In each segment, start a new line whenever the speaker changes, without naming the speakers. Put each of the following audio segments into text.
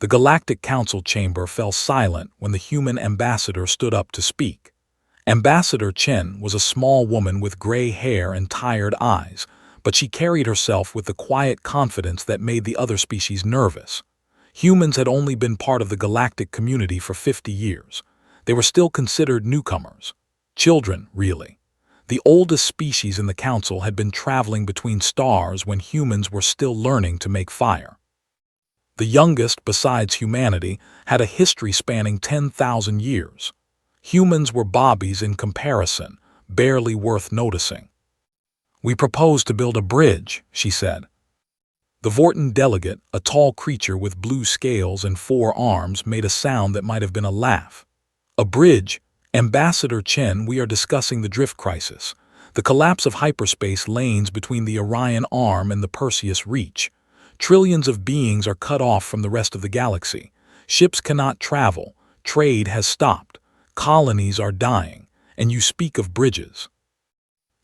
The Galactic Council chamber fell silent when the human ambassador stood up to speak. Ambassador Chen was a small woman with gray hair and tired eyes, but she carried herself with the quiet confidence that made the other species nervous. Humans had only been part of the galactic community for 50 years. They were still considered newcomers. Children, really. The oldest species in the council had been traveling between stars when humans were still learning to make fire. The youngest, besides humanity, had a history spanning 10,000 years. Humans were bobbies in comparison, barely worth noticing. "We propose to build a bridge," she said. The Vorton delegate, a tall creature with blue scales and 4 arms, made a sound that might have been a laugh. "A bridge? Ambassador Chen, we are discussing the drift crisis, the collapse of hyperspace lanes between the Orion Arm and the Perseus Reach. Trillions of beings are cut off from the rest of the galaxy. Ships cannot travel, trade has stopped, colonies are dying, and you speak of bridges."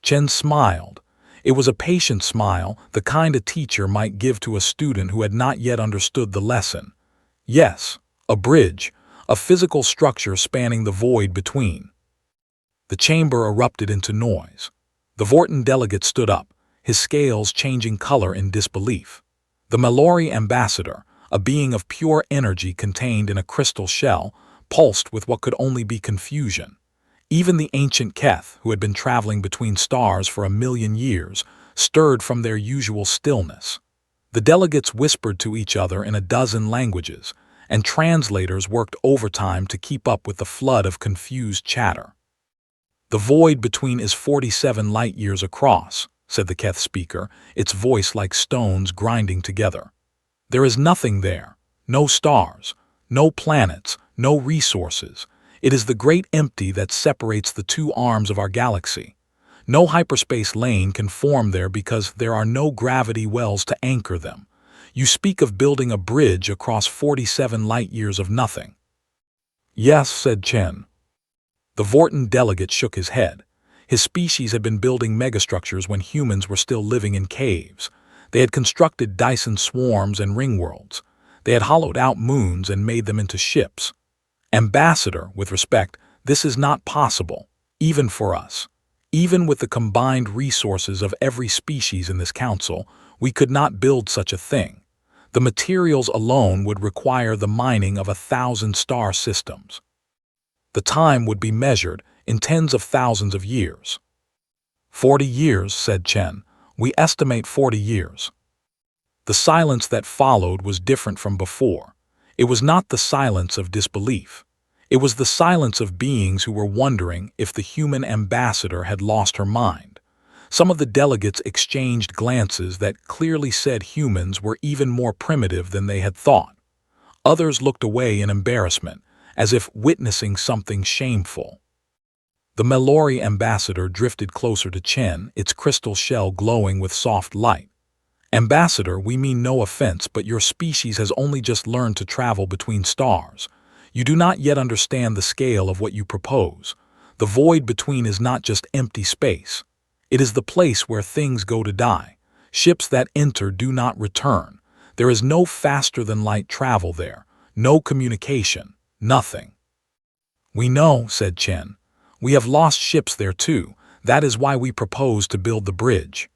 Chen smiled. It was a patient smile, the kind a teacher might give to a student who had not yet understood the lesson. "Yes, a bridge, a physical structure spanning the void between." The chamber erupted into noise. The Vorton delegate stood up, his scales changing color in disbelief. The Mallory ambassador, a being of pure energy contained in a crystal shell, pulsed with what could only be confusion. Even the ancient Keth, who had been traveling between stars for 1,000,000 years, stirred from their usual stillness. The delegates whispered to each other in a dozen languages, and translators worked overtime to keep up with the flood of confused chatter. "The void between is 47 light-years across," said the Keth speaker, its voice like stones grinding together. "There is nothing there, no stars, no planets, no resources. It is the great empty that separates the 2 arms of our galaxy. No hyperspace lane can form there because there are no gravity wells to anchor them. You speak of building a bridge across 47 light-years of nothing." "Yes," said Chen. The Vorton delegate shook his head. His species had been building megastructures when humans were still living in caves. They had constructed Dyson swarms and ringworlds. They had hollowed out moons and made them into ships. "Ambassador, with respect, this is not possible, even for us. Even with the combined resources of every species in this council, we could not build such a thing. The materials alone would require the mining of 1,000 star systems. The time would be measured in tens of thousands of years." 40 years, said Chen. "We estimate 40 years. The silence that followed was different from before. It was not the silence of disbelief. It was the silence of beings who were wondering if the human ambassador had lost her mind. Some of the delegates exchanged glances that clearly said humans were even more primitive than they had thought. Others looked away in embarrassment, as if witnessing something shameful. The Mallory ambassador drifted closer to Chen, its crystal shell glowing with soft light. "Ambassador, we mean no offense, but your species has only just learned to travel between stars. You do not yet understand the scale of what you propose. The void between is not just empty space. It is the place where things go to die. Ships that enter do not return. There is no faster-than-light travel there, no communication, nothing." "We know," said Chen. "We have lost ships there too. That is why we propose to build the bridge."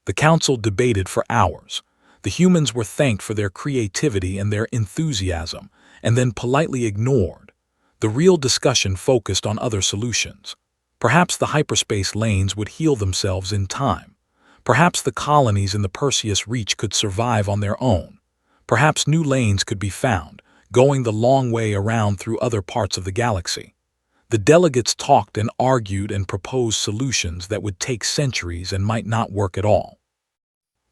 The council debated for hours. The humans were thanked for their creativity and their enthusiasm, and then politely ignored. The real discussion focused on other solutions. Perhaps the hyperspace lanes would heal themselves in time. Perhaps the colonies in the Perseus Reach could survive on their own. Perhaps new lanes could be found, going the long way around through other parts of the galaxy. The delegates talked and argued and proposed solutions that would take centuries and might not work at all.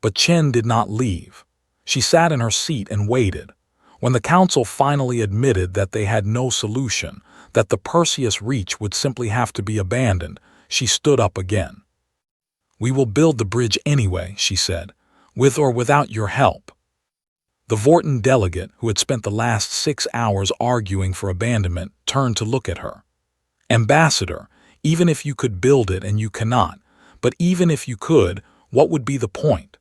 But Chen did not leave. She sat in her seat and waited. When the council finally admitted that they had no solution, that the Perseus Reach would simply have to be abandoned, she stood up again. "We will build the bridge anyway," she said, "with or without your help." The Vorton delegate, who had spent the last 6 hours arguing for abandonment, turned to look at her. "Ambassador, even if you could build it, and you cannot, but even if you could, what would be the point?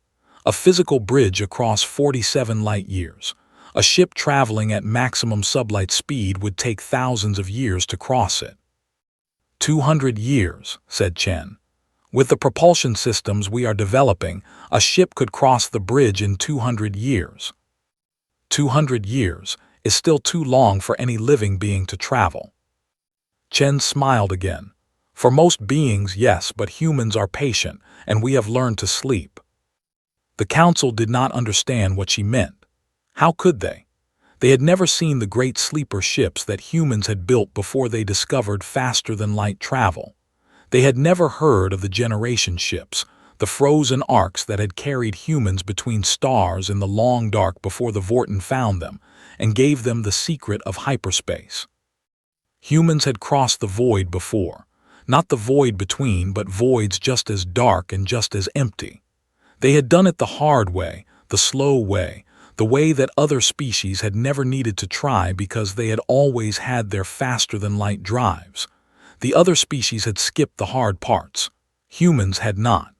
A physical bridge across 47 light-years. A ship traveling at maximum sublight speed would take thousands of years to cross it. 200 years, said Chen. With the propulsion systems we are developing, a ship could cross the bridge in 200 years. 200 years is still too long for any living being to travel. Chen smiled again. For most beings, yes, but humans are patient, and we have learned to sleep. The council did not understand what she meant. How could they? They had never seen the great sleeper ships that humans had built before they discovered faster-than-light travel. They had never heard of the generation ships, the frozen arcs that had carried humans between stars in the long dark before the Vorten found them and gave them the secret of hyperspace. Humans had crossed the void before, not the void between, but voids just as dark and just as empty. They had done it the hard way, the slow way, the way that other species had never needed to try because they had always had their faster-than-light drives. The other species had skipped the hard parts. Humans had not.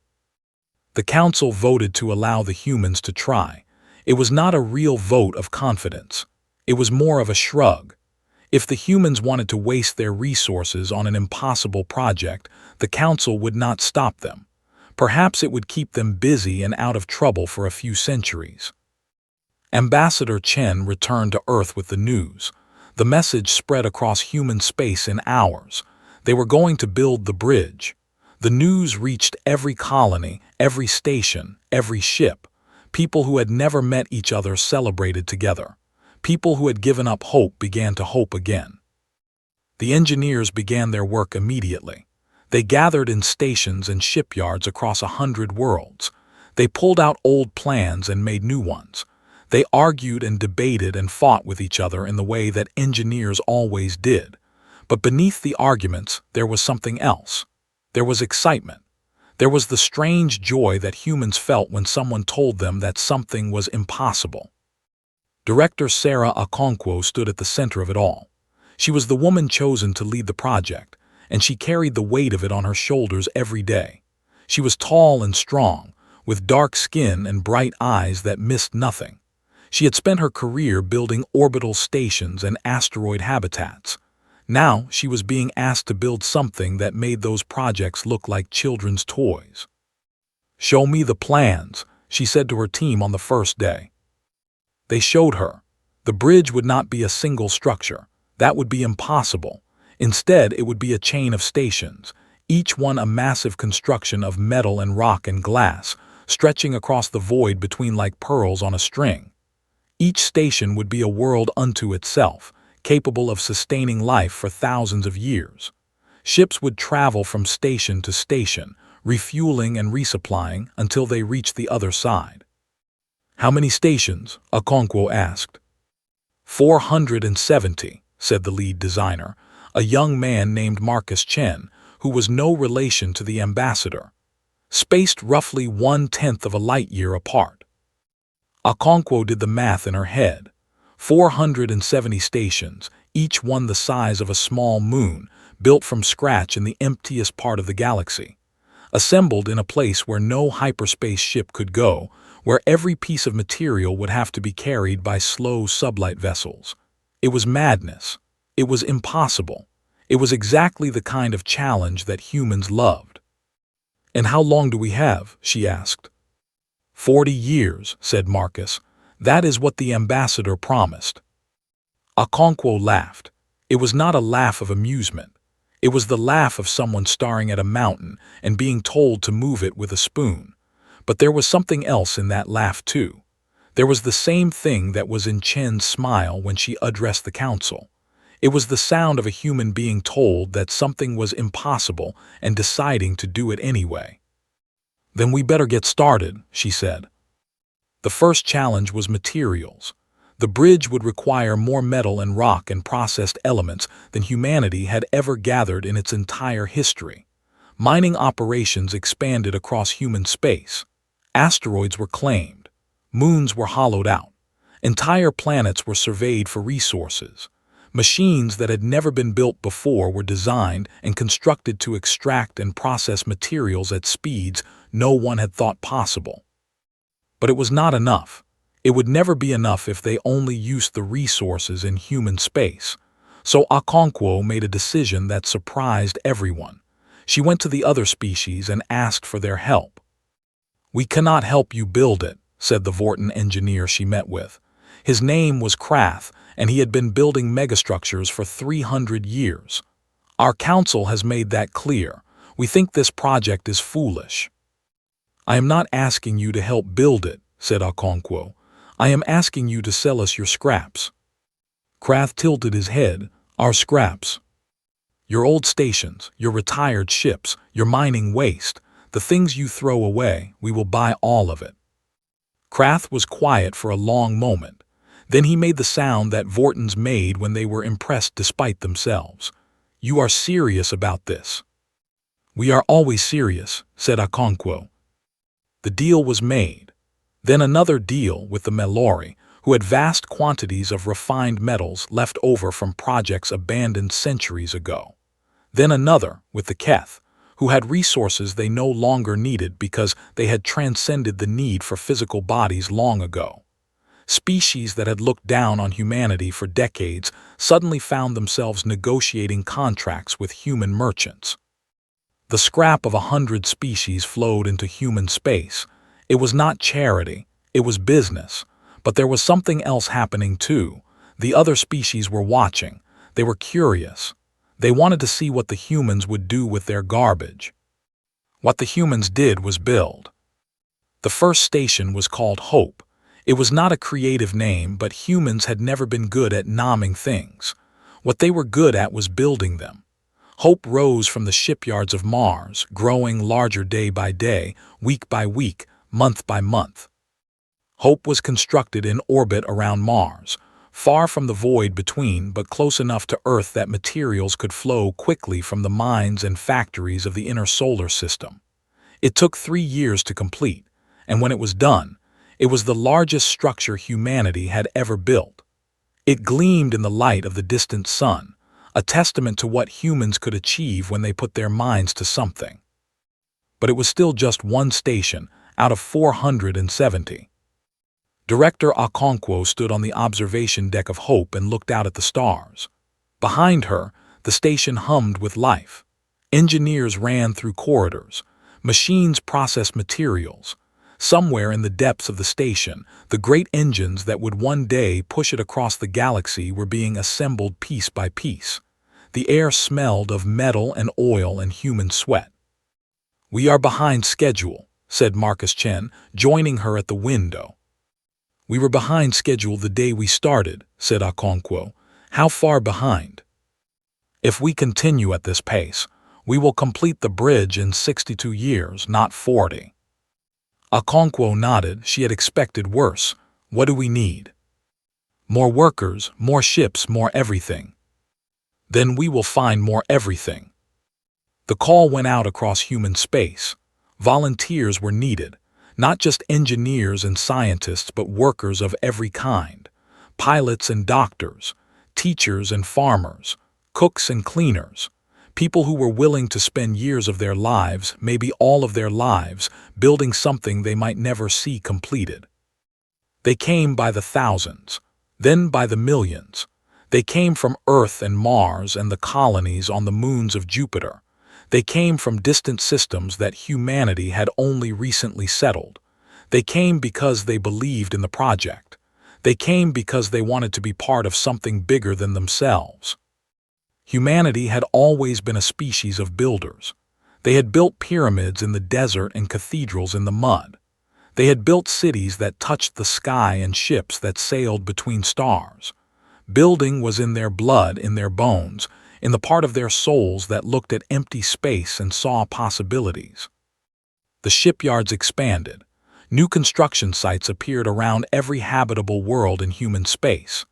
The council voted to allow the humans to try. It was not a real vote of confidence. It was more of a shrug. If the humans wanted to waste their resources on an impossible project, the council would not stop them. Perhaps it would keep them busy and out of trouble for a few centuries. Ambassador Chen returned to Earth with the news. The message spread across human space in hours. They were going to build the bridge. The news reached every colony, every station, every ship. People who had never met each other celebrated together. People who had given up hope began to hope again. The engineers began their work immediately. They gathered in stations and shipyards across 100 worlds. They pulled out old plans and made new ones. They argued and debated and fought with each other in the way that engineers always did. But beneath the arguments, there was something else. There was excitement. There was the strange joy that humans felt when someone told them that something was impossible. Director Sarah Okonkwo stood at the center of it all. She was the woman chosen to lead the project, and she carried the weight of it on her shoulders every day. She was tall and strong, with dark skin and bright eyes that missed nothing. She had spent her career building orbital stations and asteroid habitats. Now she was being asked to build something that made those projects look like children's toys. "Show me the plans," she said to her team on the first day. They showed her. The bridge would not be a single structure. That would be impossible. Instead, it would be a chain of stations, each one a massive construction of metal and rock and glass, stretching across the void between like pearls on a string. Each station would be a world unto itself, capable of sustaining life for thousands of years. Ships would travel from station to station, refueling and resupplying until they reached the other side. "How many stations?" Okonkwo asked. 470, said the lead designer, a young man named Marcus Chen, who was no relation to the ambassador. Spaced roughly 1/10 of a light year apart. Okonkwo did the math in her head. 470 stations, each one the size of a small moon, built from scratch in the emptiest part of the galaxy. Assembled in a place where no hyperspace ship could go, where every piece of material would have to be carried by slow sublight vessels. It was madness. It was impossible. It was exactly the kind of challenge that humans loved. "And how long do we have?" she asked. 40 years, said Marcus. "That is what the ambassador promised." Okonkwo laughed. It was not a laugh of amusement. It was the laugh of someone staring at a mountain and being told to move it with a spoon. But there was something else in that laugh too. There was the same thing that was in Chen's smile when she addressed the council. It was the sound of a human being told that something was impossible and deciding to do it anyway. "Then we better get started," she said. The first challenge was materials. The bridge would require more metal and rock and processed elements than humanity had ever gathered in its entire history. Mining operations expanded across human space. Asteroids were claimed. Moons were hollowed out. Entire planets were surveyed for resources. Machines that had never been built before were designed and constructed to extract and process materials at speeds no one had thought possible. But it was not enough. It would never be enough if they only used the resources in human space. So Okonkwo made a decision that surprised everyone. She went to the other species and asked for their help. "We cannot help you build it," said the Vorten engineer she met with. His name was Krath, and he had been building megastructures for 300 years. "Our council has made that clear. We think this project is foolish." "I am not asking you to help build it," said Okonkwo. "I am asking you to sell us your scraps." Krath tilted his head. "Our scraps?" "Your old stations, your retired ships, your mining waste, the things you throw away, we will buy all of it." Krath was quiet for a long moment. Then he made the sound that Vortens made when they were impressed despite themselves. "You are serious about this?" "We are always serious," said Okonkwo. The deal was made. Then another deal with the Melori, who had vast quantities of refined metals left over from projects abandoned centuries ago. Then another with the Keth, who had resources they no longer needed because they had transcended the need for physical bodies long ago. Species that had looked down on humanity for decades suddenly found themselves negotiating contracts with human merchants. The scrap of 100 species flowed into human space. It was not charity, it was business. But there was something else happening too. The other species were watching. They were curious. They wanted to see what the humans would do with their garbage. What the humans did was build. The first station was called Hope. It was not a creative name, but humans had never been good at naming things. What they were good at was building them. Hope rose from the shipyards of Mars, growing larger day by day, week by week, month by month. Hope was constructed in orbit around Mars, far from the void between but close enough to Earth that materials could flow quickly from the mines and factories of the inner solar system. It took 3 years to complete, and when it was done, it was the largest structure humanity had ever built. It gleamed in the light of the distant sun, a testament to what humans could achieve when they put their minds to something. But it was still just one station out of 470. Director Okonkwo stood on the observation deck of Hope and looked out at the stars. Behind her, the station hummed with life. Engineers ran through corridors. Machines processed materials. Somewhere in the depths of the station, the great engines that would one day push it across the galaxy were being assembled piece by piece. The air smelled of metal and oil and human sweat. "We are behind schedule," said Marcus Chen, joining her at the window. "We were behind schedule the day we started," said Okonkwo. "How far behind?" "If we continue at this pace, we will complete the bridge in 62 years, not 40. Okonkwo nodded. She had expected worse. "What do we need?" "More workers, more ships, more everything." "Then we will find more everything." The call went out across human space. Volunteers were needed, not just engineers and scientists, but workers of every kind. Pilots and doctors, teachers and farmers, cooks and cleaners. People who were willing to spend years of their lives, maybe all of their lives, building something they might never see completed. They came by the thousands, then by the millions. They came from Earth and Mars and the colonies on the moons of Jupiter. They came from distant systems that humanity had only recently settled. They came because they believed in the project. They came because they wanted to be part of something bigger than themselves. Humanity had always been a species of builders. They had built pyramids in the desert and cathedrals in the mud. They had built cities that touched the sky and ships that sailed between stars. Building was in their blood, in their bones, in the part of their souls that looked at empty space and saw possibilities. The shipyards expanded. New construction sites appeared around every habitable world in human space.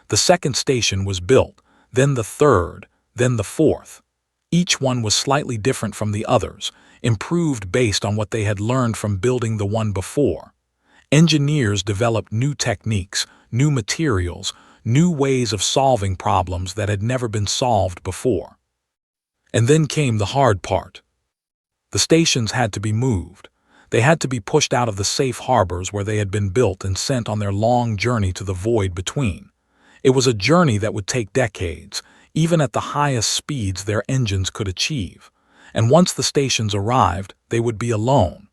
The second station was built, then the third, then the fourth. Each one was slightly different from the others, improved based on what they had learned from building the one before. Engineers developed new techniques, new materials, new ways of solving problems that had never been solved before. And then came the hard part. The stations had to be moved. They had to be pushed out of the safe harbors where they had been built and sent on their long journey to the void between. It was a journey that would take decades, even at the highest speeds their engines could achieve. And once the stations arrived, they would be alone.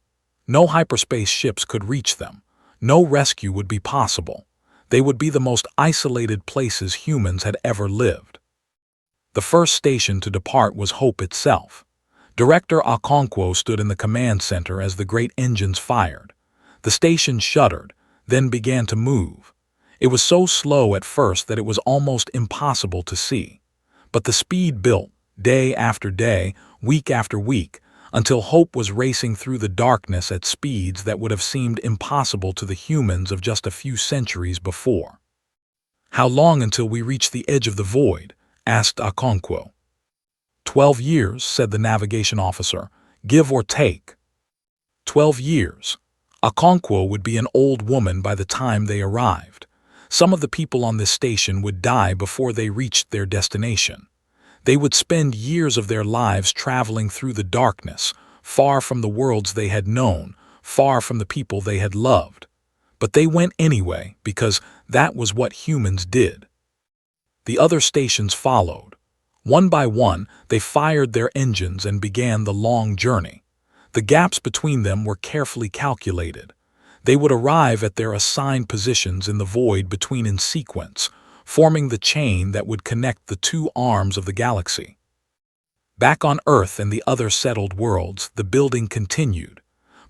No hyperspace ships could reach them. No rescue would be possible. They would be the most isolated places humans had ever lived. The first station to depart was Hope itself. Director Okonkwo stood in the command center as the great engines fired. The station shuddered, then began to move. It was so slow at first that it was almost impossible to see. But the speed built, day after day, week after week, until Hope was racing through the darkness at speeds that would have seemed impossible to the humans of just a few centuries before. "How long until we reach the edge of the void?" asked Okonkwo. 12 years, said the navigation officer, give or take. 12 years. Okonkwo would be an old woman by the time they arrived. Some of the people on this station would die before they reached their destination. They would spend years of their lives traveling through the darkness, far from the worlds they had known, far from the people they had loved. But they went anyway because that was what humans did. The other stations followed. One by one, they fired their engines and began the long journey. The gaps between them were carefully calculated. They would arrive at their assigned positions in the void between in sequence, forming the chain that would connect the two arms of the galaxy. Back on Earth and the other settled worlds, the building continued.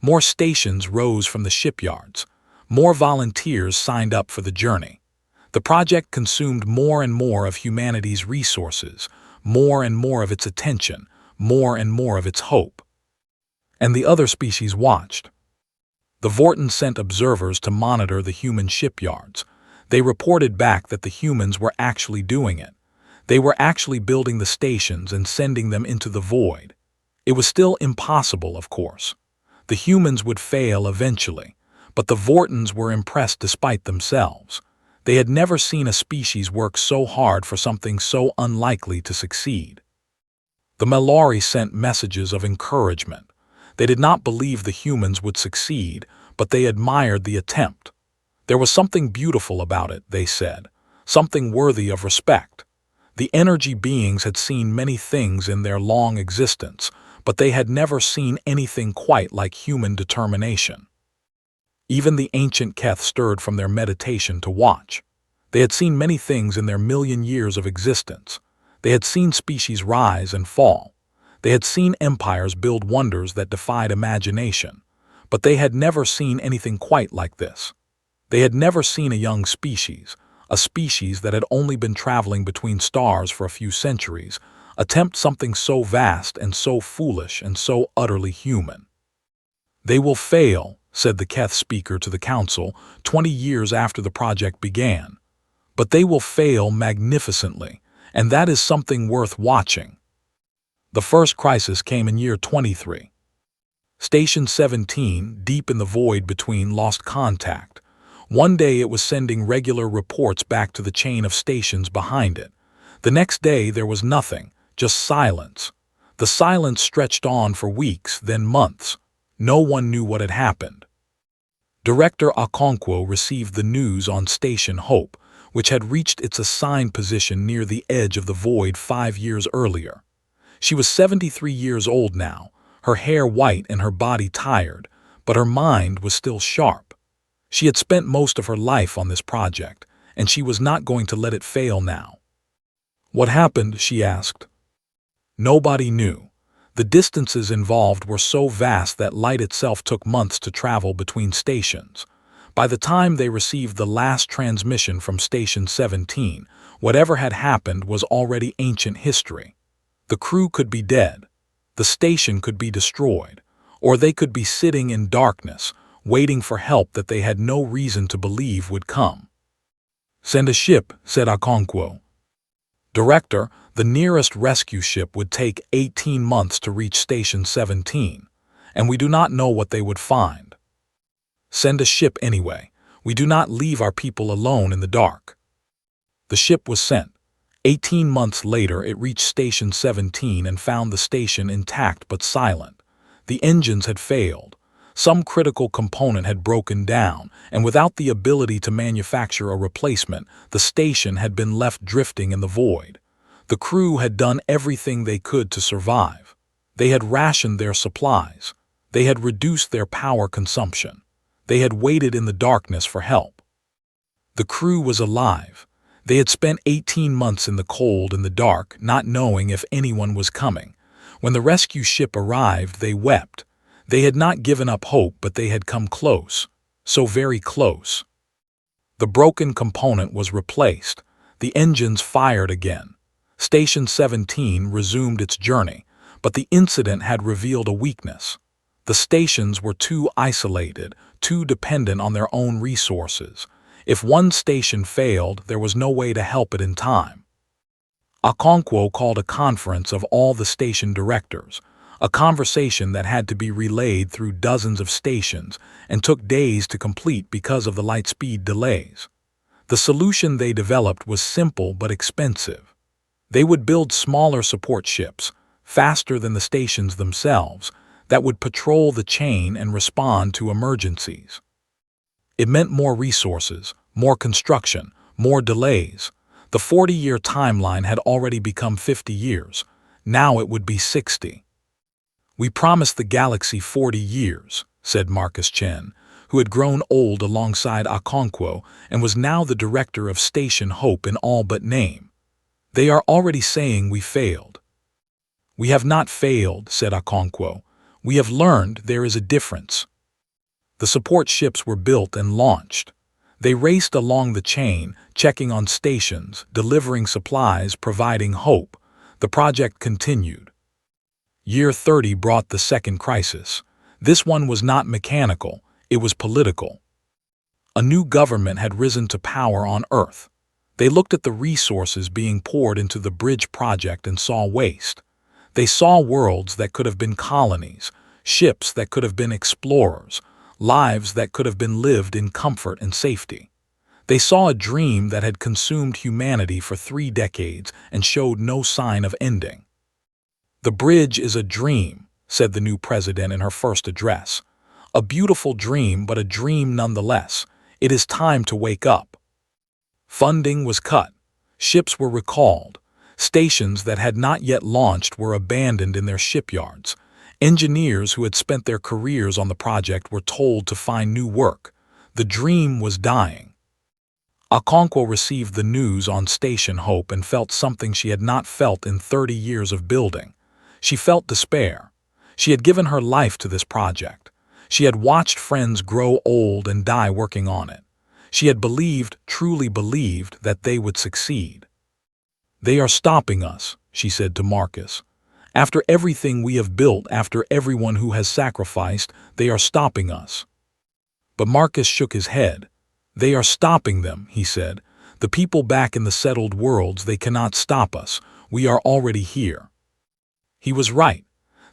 More stations rose from the shipyards. More volunteers signed up for the journey. The project consumed more and more of humanity's resources, more and more of its attention, more and more of its hope. And the other species watched. The Vorton sent observers to monitor the human shipyards. They reported back that the humans were actually doing it. They were actually building the stations and sending them into the void. It was still impossible, of course. The humans would fail eventually, but the Vortons were impressed despite themselves. They had never seen a species work so hard for something so unlikely to succeed. The Malari sent messages of encouragement. They did not believe the humans would succeed, but they admired the attempt. There was something beautiful about it, they said, something worthy of respect. The energy beings had seen many things in their long existence, but they had never seen anything quite like human determination. Even the ancient Keth stirred from their meditation to watch. They had seen many things in their million years of existence. They had seen species rise and fall. They had seen empires build wonders that defied imagination. But they had never seen anything quite like this. They had never seen a young species, a species that had only been traveling between stars for a few centuries, attempt something so vast and so foolish and so utterly human. "They will fail," said the Keth speaker to the council 20 years after the project began. "But they will fail magnificently, and that is something worth watching." The first crisis came in year 23. Station 17, deep in the void between, lost contact. One day it was sending regular reports back to the chain of stations behind it. The next day there was nothing, just silence. The silence stretched on for weeks, then months. No one knew what had happened. Director Okonkwo received the news on Station Hope, which had reached its assigned position near the edge of the void 5 years earlier. She was 73 years old now, her hair white and her body tired, but her mind was still sharp. She had spent most of her life on this project, and she was not going to let it fail now. "What happened?" she asked. Nobody knew. The distances involved were so vast that light itself took months to travel between stations. By the time they received the last transmission from Station 17, whatever had happened was already ancient history. The crew could be dead, the station could be destroyed, or they could be sitting in darkness, waiting for help that they had no reason to believe would come. "Send a ship," said Okonkwo. "Director, the nearest rescue ship would take 18 months to reach Station 17, and we do not know what they would find." "Send a ship anyway. We do not leave our people alone in the dark." The ship was sent. 18 months later it reached Station 17 and found the station intact but silent. The engines had failed. Some critical component had broken down, and without the ability to manufacture a replacement, the station had been left drifting in the void. The crew had done everything they could to survive. They had rationed their supplies. They had reduced their power consumption. They had waited in the darkness for help. The crew was alive. They had spent 18 months in the cold and the dark, not knowing if anyone was coming. When the rescue ship arrived, they wept. They had not given up hope, but they had come close. So very close. The broken component was replaced. The engines fired again. Station 17 resumed its journey, but the incident had revealed a weakness. The stations were too isolated, too dependent on their own resources. If one station failed, there was no way to help it in time. Okonkwo called a conference of all the station directors, a conversation that had to be relayed through dozens of stations and took days to complete because of the light-speed delays. The solution they developed was simple but expensive. They would build smaller support ships, faster than the stations themselves, that would patrol the chain and respond to emergencies. It meant more resources, more construction, more delays. The 40-year timeline had already become 50 years. Now it would be 60. "We promised the galaxy 40 years, said Marcus Chen, who had grown old alongside Okonkwo and was now the director of Station Hope in all but name. "They are already saying we failed." "We have not failed," said Okonkwo. "We have learned there is a difference." The support ships were built and launched. They raced along the chain, checking on stations, delivering supplies, providing hope. The project continued. Year 30 brought the second crisis. This one was not mechanical, it was political. A new government had risen to power on Earth. They looked at the resources being poured into the bridge project and saw waste. They saw worlds that could have been colonies, ships that could have been explorers, lives that could have been lived in comfort and safety. They saw a dream that had consumed humanity for 3 decades and showed no sign of ending. "The bridge is a dream," said the new president in her first address. "A beautiful dream, but a dream nonetheless. It is time to wake up." Funding was cut. Ships were recalled. Stations that had not yet launched were abandoned in their shipyards. Engineers who had spent their careers on the project were told to find new work. The dream was dying. Okonkwo received the news on Station Hope and felt something she had not felt in 30 years of building. She felt despair. She had given her life to this project. She had watched friends grow old and die working on it. She had believed, truly believed, that they would succeed. "They are stopping us," she said to Marcus. "After everything we have built, after everyone who has sacrificed, they are stopping us." But Marcus shook his head. "They are stopping them," he said. "The people back in the settled worlds, they cannot stop us. We are already here." He was right.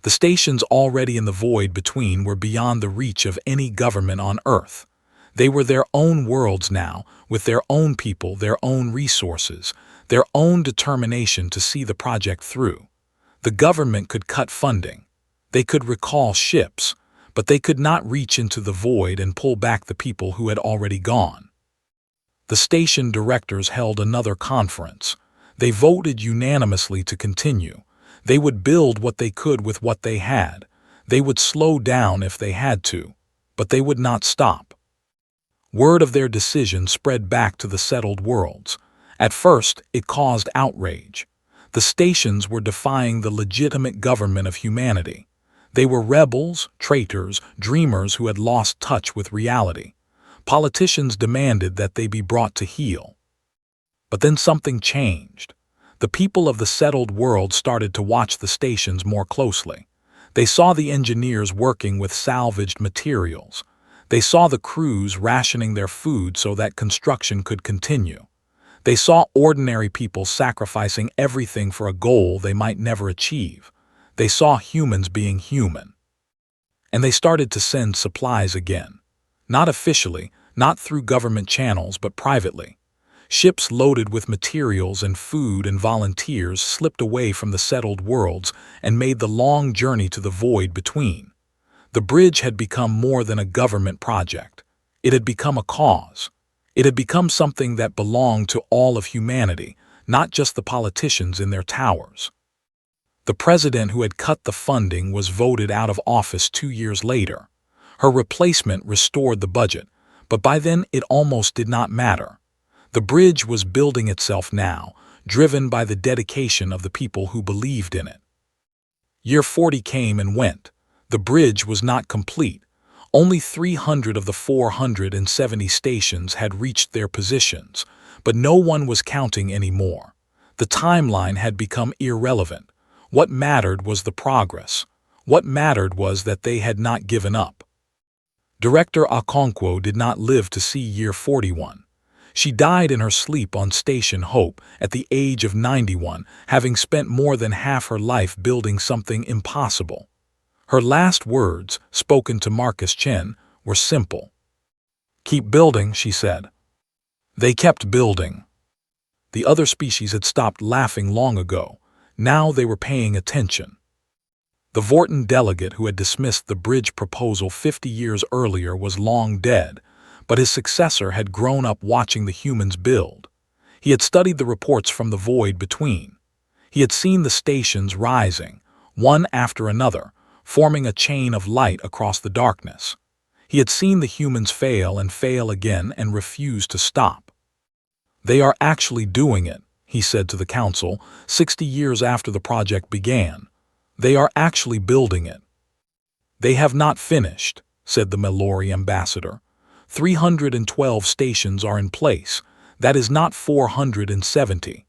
The stations already in the void between were beyond the reach of any government on Earth. They were their own worlds now, with their own people, their own resources, their own determination to see the project through. The government could cut funding. They could recall ships, but they could not reach into the void and pull back the people who had already gone. The station directors held another conference. They voted unanimously to continue. They would build what they could with what they had. They would slow down if they had to, but they would not stop. Word of their decision spread back to the settled worlds. At first, it caused outrage. The stations were defying the legitimate government of humanity. They were rebels, traitors, dreamers who had lost touch with reality. Politicians demanded that they be brought to heel. But then something changed. The people of the settled world started to watch the stations more closely. They saw the engineers working with salvaged materials. They saw the crews rationing their food so that construction could continue. They saw ordinary people sacrificing everything for a goal they might never achieve. They saw humans being human. And they started to send supplies again. Not officially, not through government channels, but privately. Ships loaded with materials and food and volunteers slipped away from the settled worlds and made the long journey to the void between. The bridge had become more than a government project. It had become a cause. It had become something that belonged to all of humanity, not just the politicians in their towers. The president who had cut the funding was voted out of office 2 years later. Her replacement restored the budget, but by then it almost did not matter. The bridge was building itself now, driven by the dedication of the people who believed in it. Year 40 came and went. The bridge was not complete. Only 300 of the 470 stations had reached their positions, but no one was counting anymore. The timeline had become irrelevant. What mattered was the progress. What mattered was that they had not given up. Director Okonkwo did not live to see year 41. She died in her sleep on Station Hope at the age of 91, having spent more than half her life building something impossible. Her last words, spoken to Marcus Chen, were simple. "Keep building," she said. They kept building. The other species had stopped laughing long ago. Now they were paying attention. The Vorton delegate who had dismissed the bridge proposal 50 years earlier was long dead, but his successor had grown up watching the humans build. He had studied the reports from the void between. He had seen the stations rising, one after another, forming a chain of light across the darkness. He had seen the humans fail and fail again and refuse to stop. "They are actually doing it," he said to the council 60 years after the project began. "They are actually building it." "They have not finished," said the Mallory ambassador. 312 stations are in place. That is not 470.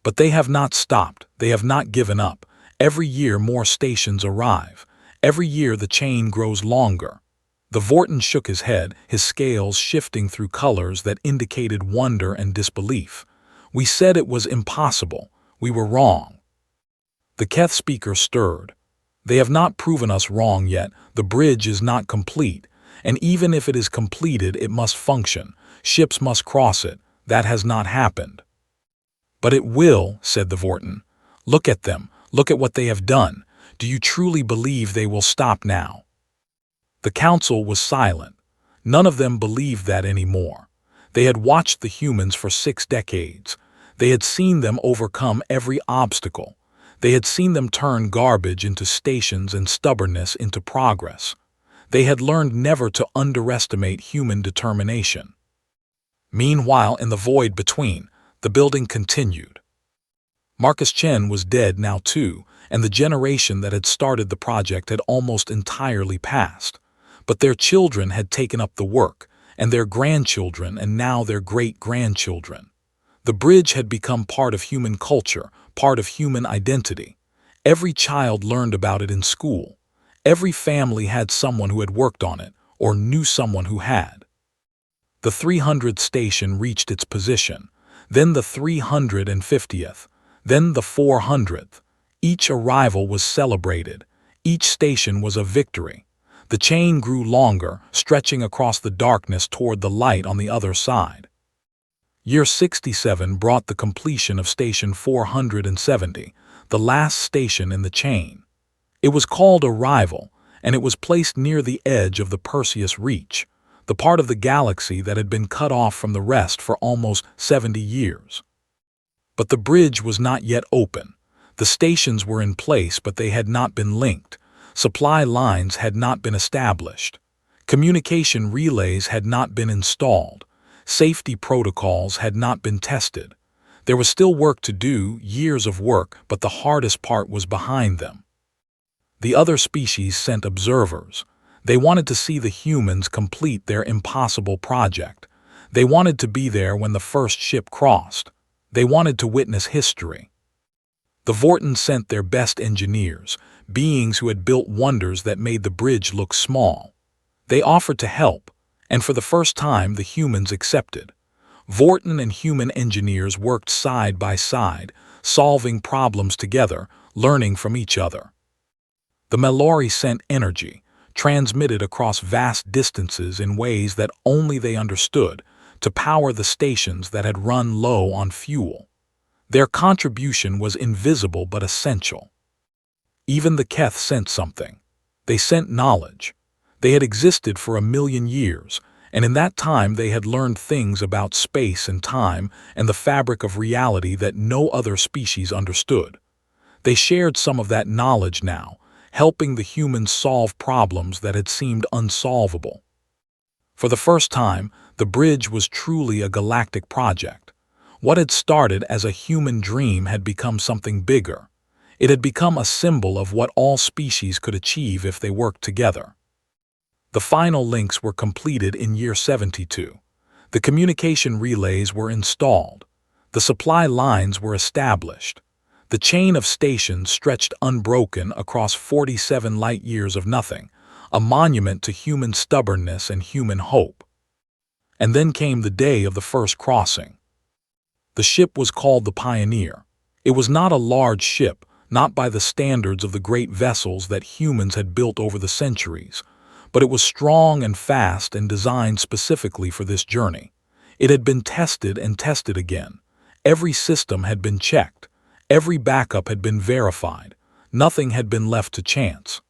"But they have not stopped. They have not given up. Every year more stations arrive. Every year the chain grows longer." The Vorton shook his head, his scales shifting through colors that indicated wonder and disbelief. "We said it was impossible. We were wrong." The Keth speaker stirred. "They have not proven us wrong yet. The bridge is not complete. And even if it is completed, it must function. Ships must cross it. That has not happened." "But it will," said the Vorton. "Look at them. Look at what they have done. Do you truly believe they will stop now?" The council was silent. None of them believed that anymore. They had watched the humans for 6 decades. They had seen them overcome every obstacle. They had seen them turn garbage into stations and stubbornness into progress. They had learned never to underestimate human determination. Meanwhile, in the void between, the building continued. Marcus Chen was dead now too, and the generation that had started the project had almost entirely passed. But their children had taken up the work, and their grandchildren, and now their great-grandchildren. The bridge had become part of human culture, part of human identity. Every child learned about it in school. Every family had someone who had worked on it, or knew someone who had. The 300th station reached its position, then the 350th, then the 400th. Each arrival was celebrated. Each station was a victory. The chain grew longer, stretching across the darkness toward the light on the other side. Year 67 brought the completion of Station 470, the last station in the chain. It was called Arrival, and it was placed near the edge of the Perseus Reach, the part of the galaxy that had been cut off from the rest for almost 70 years. But the bridge was not yet open. The stations were in place, but they had not been linked. Supply lines had not been established. Communication relays had not been installed. Safety protocols had not been tested. There was still work to do, years of work, but the hardest part was behind them. The other species sent observers. They wanted to see the humans complete their impossible project. They wanted to be there when the first ship crossed. They wanted to witness history. The Vortons sent their best engineers, beings who had built wonders that made the bridge look small. They offered to help, and for the first time the humans accepted. Vorton and human engineers worked side by side, solving problems together, learning from each other. The Mallory sent energy, transmitted across vast distances in ways that only they understood, to power the stations that had run low on fuel. Their contribution was invisible but essential. Even the Keth sent something. They sent knowledge. They had existed for 1 million years, and in that time they had learned things about space and time and the fabric of reality that no other species understood. They shared some of that knowledge now, helping the humans solve problems that had seemed unsolvable. For the first time, the bridge was truly a galactic project. What had started as a human dream had become something bigger. It had become a symbol of what all species could achieve if they worked together. The final links were completed in year 72. The communication relays were installed. The supply lines were established. The chain of stations stretched unbroken across 47 light-years of nothing, a monument to human stubbornness and human hope. And then came the day of the first crossing. The ship was called the Pioneer. It was not a large ship, not by the standards of the great vessels that humans had built over the centuries, but it was strong and fast and designed specifically for this journey. It had been tested and tested again. Every system had been checked. Every backup had been verified. Nothing had been left to chance.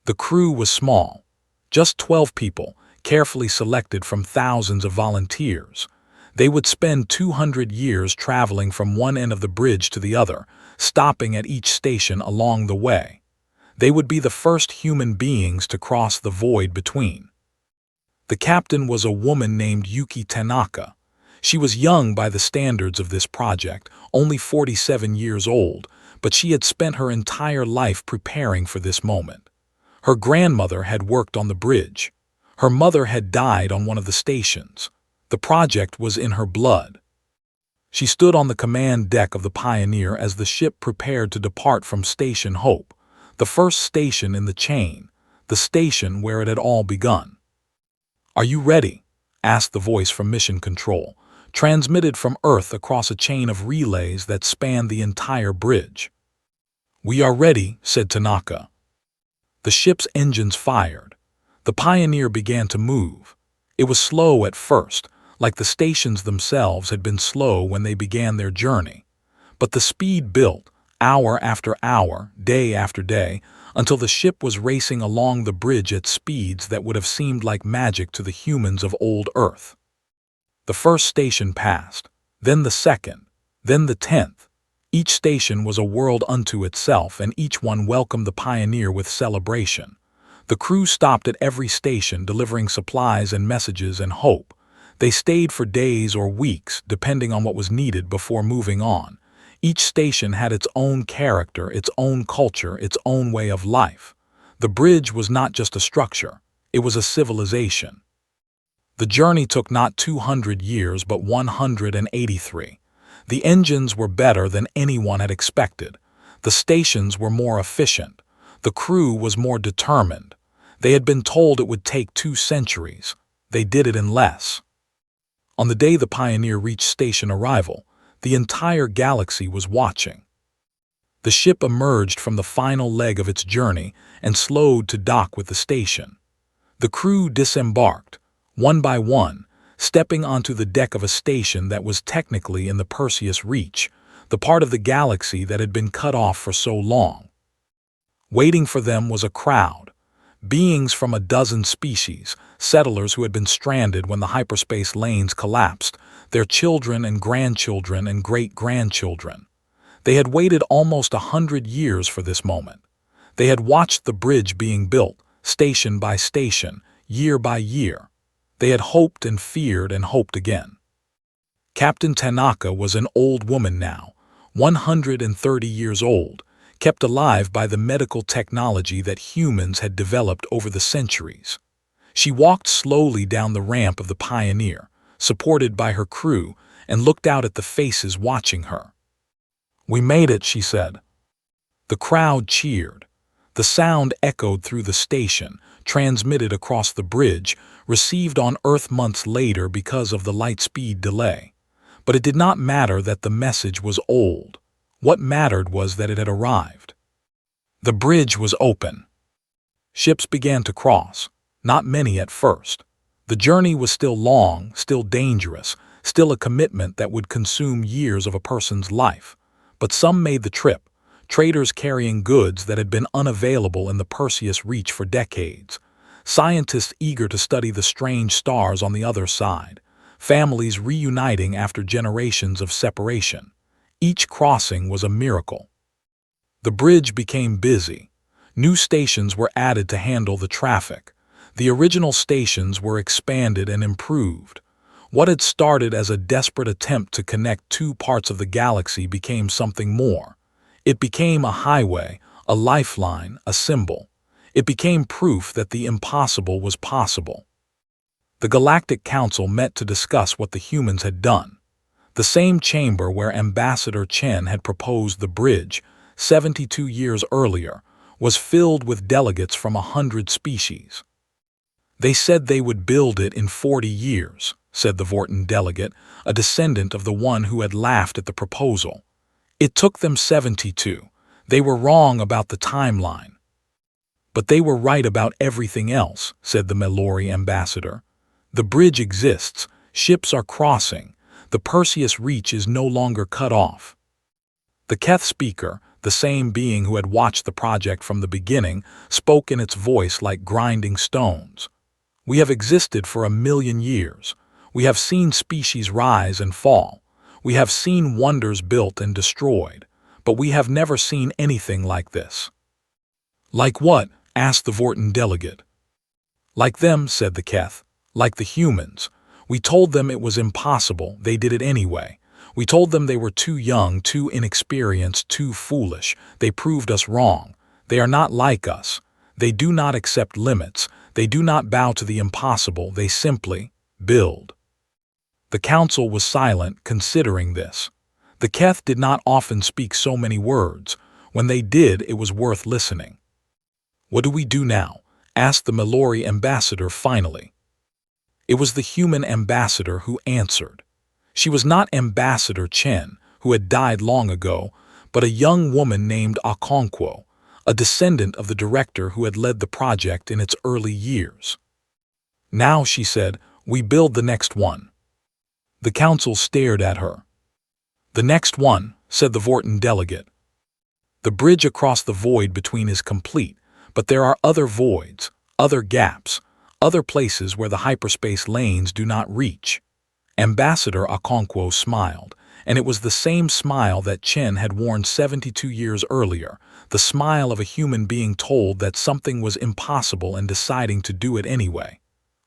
The crew was small, just 12 people, carefully selected from thousands of volunteers. They would spend 200 years traveling from one end of the bridge to the other, stopping at each station along the way. They would be the first human beings to cross the void between. The captain was a woman named Yuki Tanaka. She was young by the standards of this project, only 47 years old, but she had spent her entire life preparing for this moment. Her grandmother had worked on the bridge. Her mother had died on one of the stations. The project was in her blood. She stood on the command deck of the Pioneer as the ship prepared to depart from Station Hope, the first station in the chain, the station where it had all begun. "Are you ready?" asked the voice from Mission Control, transmitted from Earth across a chain of relays that spanned the entire bridge. "We are ready," said Tanaka. The ship's engines fired. The Pioneer began to move. It was slow at first, like the stations themselves had been slow when they began their journey. But the speed built, hour after hour, day after day, until the ship was racing along the bridge at speeds that would have seemed like magic to the humans of old Earth. The first station passed, then the second, then the 10th. Each station was a world unto itself, and each one welcomed the Pioneer with celebration. The crew stopped at every station, delivering supplies and messages and hope. They stayed for days or weeks, depending on what was needed before moving on. Each station had its own character, its own culture, its own way of life. The bridge was not just a structure, it was a civilization. The journey took not 200 years, but 183. The engines were better than anyone had expected. The stations were more efficient. The crew was more determined. They had been told it would take 2 centuries. They did it in less. On the day the Pioneer reached station arrival, the entire galaxy was watching. The ship emerged from the final leg of its journey and slowed to dock with the station. The crew disembarked, one by one, stepping onto the deck of a station that was technically in the Perseus Reach, the part of the galaxy that had been cut off for so long. Waiting for them was a crowd. Beings from a dozen species, settlers who had been stranded when the hyperspace lanes collapsed, their children and grandchildren and great-grandchildren. They had waited almost 100 years for this moment. They had watched the bridge being built, station by station, year by year. They had hoped and feared and hoped again. Captain Tanaka was an old woman now, 130 years old, kept alive by the medical technology that humans had developed over the centuries. She walked slowly down the ramp of the Pioneer, supported by her crew, and looked out at the faces watching her. "We made it," she said. The crowd cheered. The sound echoed through the station, transmitted across the bridge, received on Earth months later because of the light-speed delay. But it did not matter that the message was old. What mattered was that it had arrived. The bridge was open. Ships began to cross, not many at first. The journey was still long, still dangerous, still a commitment that would consume years of a person's life. But some made the trip, traders carrying goods that had been unavailable in the Perseus Reach for decades, scientists eager to study the strange stars on the other side, families reuniting after generations of separation. Each crossing was a miracle. The bridge became busy. New stations were added to handle the traffic. The original stations were expanded and improved. What had started as a desperate attempt to connect two parts of the galaxy became something more. It became a highway, a lifeline, a symbol. It became proof that the impossible was possible. The Galactic Council met to discuss what the humans had done. The same chamber where Ambassador Chen had proposed the bridge 72 years earlier was filled with delegates from 100 species. They said they would build it in 40 years, said the Vorton delegate, a descendant of the one who had laughed at the proposal. It took them 72. They were wrong about the timeline. But they were right about everything else, said the Mallory ambassador. The bridge exists, ships are crossing, the Perseus Reach is no longer cut off. The Keth speaker, the same being who had watched the project from the beginning, spoke in its voice like grinding stones. We have existed for 1,000,000 years. We have seen species rise and fall. We have seen wonders built and destroyed, but we have never seen anything like this. Like what? Asked the Vorton delegate. Like them, said the Keth. Like the humans. We told them it was impossible, they did it anyway. We told them they were too young, too inexperienced, too foolish. They proved us wrong. They are not like us. They do not accept limits. They do not bow to the impossible. They simply build. The council was silent, considering this. The Keth did not often speak so many words. When they did, it was worth listening. What do we do now? Asked the Mallory ambassador finally. It was the human ambassador who answered. She was not Ambassador Chen, who had died long ago, but a young woman named Okonkwo, a descendant of the director who had led the project in its early years. Now, she said, we build the next one. The council stared at her. The next one, said the Vorton delegate. The bridge across the void between is complete, but there are other voids, other gaps, other places where the hyperspace lanes do not reach. Ambassador Okonkwo smiled, and it was the same smile that Chen had worn 72 years earlier, the smile of a human being told that something was impossible and deciding to do it anyway.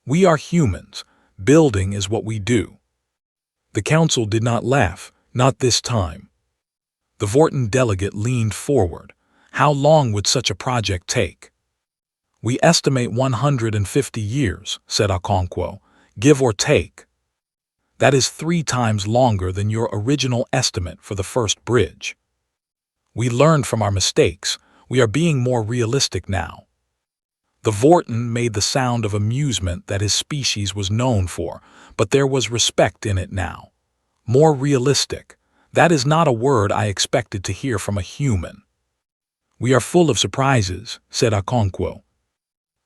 We are humans. Building is what we do. The council did not laugh, not this time. The Vorton delegate leaned forward. How long would such a project take? We estimate 150 years, said Okonkwo, give or take. That is 3 times longer than your original estimate for the first bridge. We learned from our mistakes. We are being more realistic now. The Vorton made the sound of amusement that his species was known for, but there was respect in it now. More realistic. That is not a word I expected to hear from a human. We are full of surprises, said Okonkwo.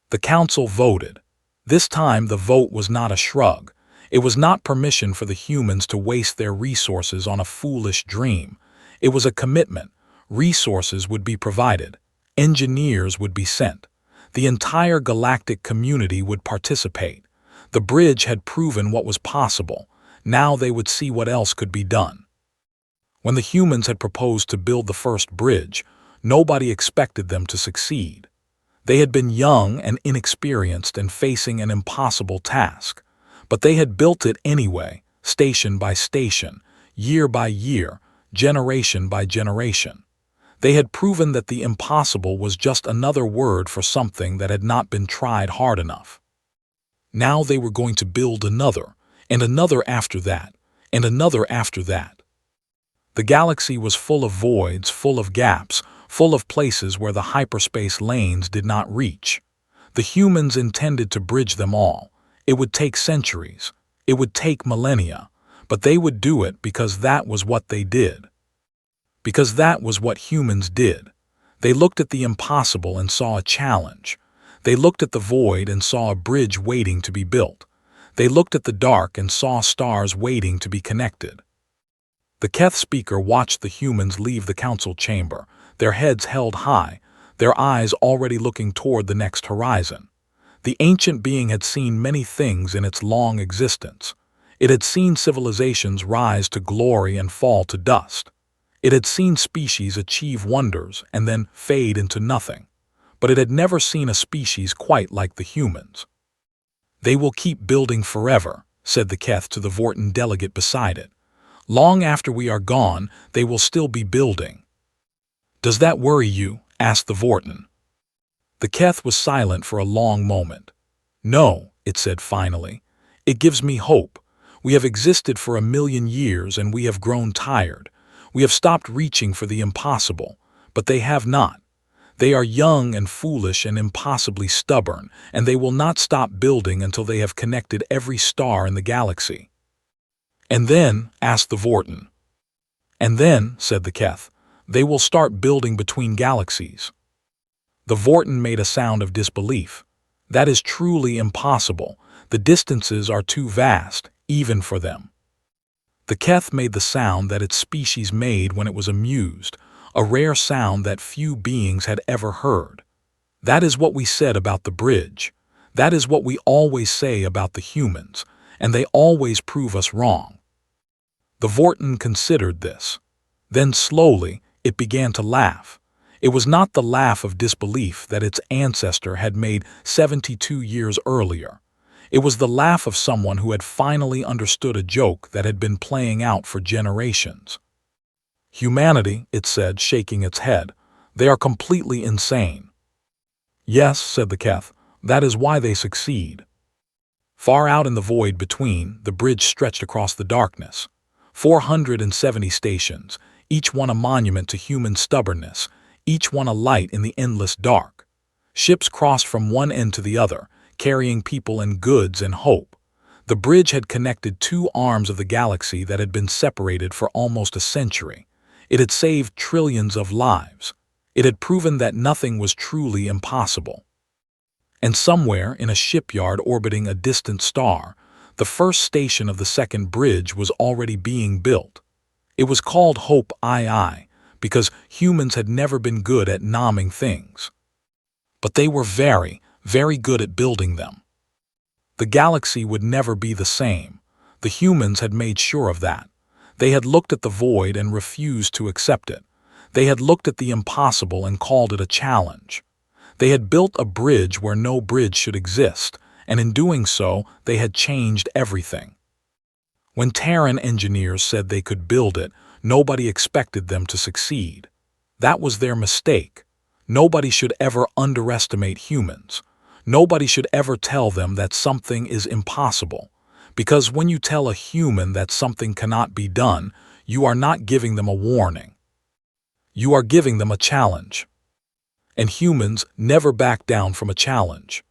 The council voted. This time the vote was not a shrug. It was not permission for the humans to waste their resources on a foolish dream. It was a commitment. Resources would be provided. Engineers would be sent. The entire galactic community would participate. The bridge had proven what was possible. Now they would see what else could be done. When the humans had proposed to build the first bridge, nobody expected them to succeed. They had been young and inexperienced and facing an impossible task. But they had built it anyway, station by station, year by year, generation by generation. They had proven that the impossible was just another word for something that had not been tried hard enough. Now they were going to build another, and another after that, and another after that. The galaxy was full of voids, full of gaps, full of places where the hyperspace lanes did not reach. The humans intended to bridge them all. It would take centuries. It would take millennia. But they would do it because that was what they did. Because that was what humans did. They looked at the impossible and saw a challenge. They looked at the void and saw a bridge waiting to be built. They looked at the dark and saw stars waiting to be connected. The Keth speaker watched the humans leave the council chamber. their heads held high, their eyes already looking toward the next horizon. The ancient being had seen many things in its long existence. It had seen civilizations rise to glory and fall to dust. It had seen species achieve wonders and then fade into nothing. But it had never seen a species quite like the humans. "They will keep building forever," said the Keth to the Vorten delegate beside it. "Long after we are gone, they will still be building." "Does that worry you?" asked the Vorten. The Keth was silent for a long moment. "No," it said finally. "It gives me hope. We have existed for 1,000,000 years and we have grown tired. We have stopped reaching for the impossible, but they have not. They are young and foolish and impossibly stubborn, and they will not stop building until they have connected every star in the galaxy." "And then?" asked the Vorten. "And then," said the Keth, "they will start building between galaxies." The Vorten made a sound of disbelief. "That is truly impossible. The distances are too vast, even for them." The Keth made the sound that its species made when it was amused, a rare sound that few beings had ever heard. "That is what we said about the bridge. That is what we always say about the humans, and they always prove us wrong." The Vorten considered this. Then slowly it began to laugh. It was not the laugh of disbelief that its ancestor had made 72 years earlier. It was the laugh of someone who had finally understood a joke that had been playing out for generations. "Humanity," it said, shaking its head, "they are completely insane." "Yes," said the Keth, "that is why they succeed." Far out in the void between, the bridge stretched across the darkness. 470 stations, each one a monument to human stubbornness, each one a light in the endless dark. Ships crossed from one end to the other, carrying people and goods and hope. The bridge had connected two arms of the galaxy that had been separated for almost a century. It had saved trillions of lives. It had proven that nothing was truly impossible. And somewhere in a shipyard orbiting a distant star, the first station of the second bridge was already being built. It was called Hope II, because humans had never been good at naming things. But they were very, very good at building them. The galaxy would never be the same. The humans had made sure of that. They had looked at the void and refused to accept it. They had looked at the impossible and called it a challenge. They had built a bridge where no bridge should exist, and in doing so, they had changed everything. When Terran engineers said they could build it, nobody expected them to succeed. That was their mistake. Nobody should ever underestimate humans. Nobody should ever tell them that something is impossible. Because when you tell a human that something cannot be done, you are not giving them a warning. You are giving them a challenge. And humans never back down from a challenge.